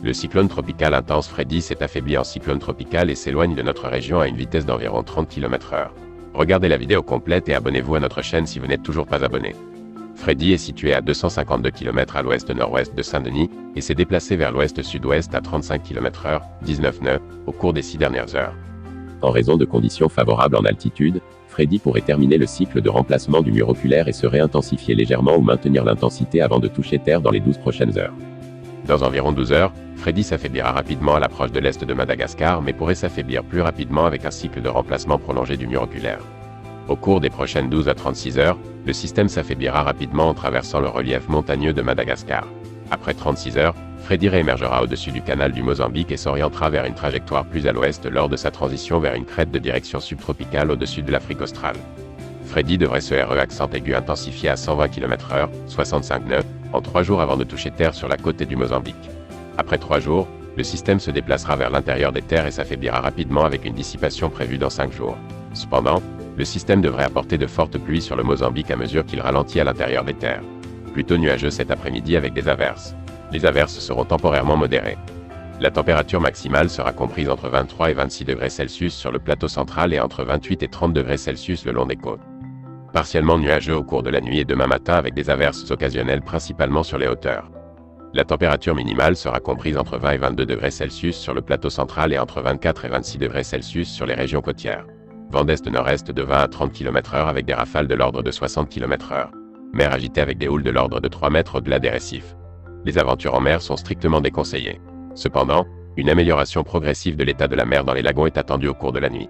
Le cyclone tropical intense Freddy s'est affaibli en cyclone tropical et s'éloigne de notre région à une vitesse d'environ 30 km/h. Regardez la vidéo complète et abonnez-vous à notre chaîne si vous n'êtes toujours pas abonné. Freddy est situé à 252 km à l'ouest-nord-ouest de Saint-Denis et s'est déplacé vers l'ouest-sud-ouest à 35 km/h, 19 nœuds, au cours des 6 dernières heures. En raison de conditions favorables en altitude, Freddy pourrait terminer le cycle de remplacement du mur oculaire et se réintensifier légèrement ou maintenir l'intensité avant de toucher terre dans les 12 prochaines heures. Dans environ 12 heures, Freddy s'affaiblira rapidement à l'approche de l'est de Madagascar mais pourrait s'affaiblir plus rapidement avec un cycle de remplacement prolongé du mur oculaire. Au cours des prochaines 12 à 36 heures, le système s'affaiblira rapidement en traversant le relief montagneux de Madagascar. Après 36 heures, Freddy réémergera au-dessus du canal du Mozambique et s'orientera vers une trajectoire plus à l'ouest lors de sa transition vers une crête de direction subtropicale au-dessus de l'Afrique australe. Freddy devrait se RE accent aigu intensifier à 120 km/h, 65 nœuds, en 3 jours avant de toucher terre sur la côte du Mozambique. Après 3 jours, le système se déplacera vers l'intérieur des terres et s'affaiblira rapidement avec une dissipation prévue dans 5 jours. Cependant, le système devrait apporter de fortes pluies sur le Mozambique à mesure qu'il ralentit à l'intérieur des terres. Plutôt nuageux cet après-midi avec des averses. Les averses seront temporairement modérées. La température maximale sera comprise entre 23 et 26 degrés Celsius sur le plateau central et entre 28 et 30 degrés Celsius le long des côtes. Partiellement nuageux au cours de la nuit et demain matin avec des averses occasionnelles principalement sur les hauteurs. La température minimale sera comprise entre 20 et 22 degrés Celsius sur le plateau central et entre 24 et 26 degrés Celsius sur les régions côtières. Vent d'est-nord-est de 20 à 30 km/h avec des rafales de l'ordre de 60 km/h. Mer agitée avec des houles de l'ordre de 3 mètres au-delà des récifs. Les aventures en mer sont strictement déconseillées. Cependant, une amélioration progressive de l'état de la mer dans les lagons est attendue au cours de la nuit.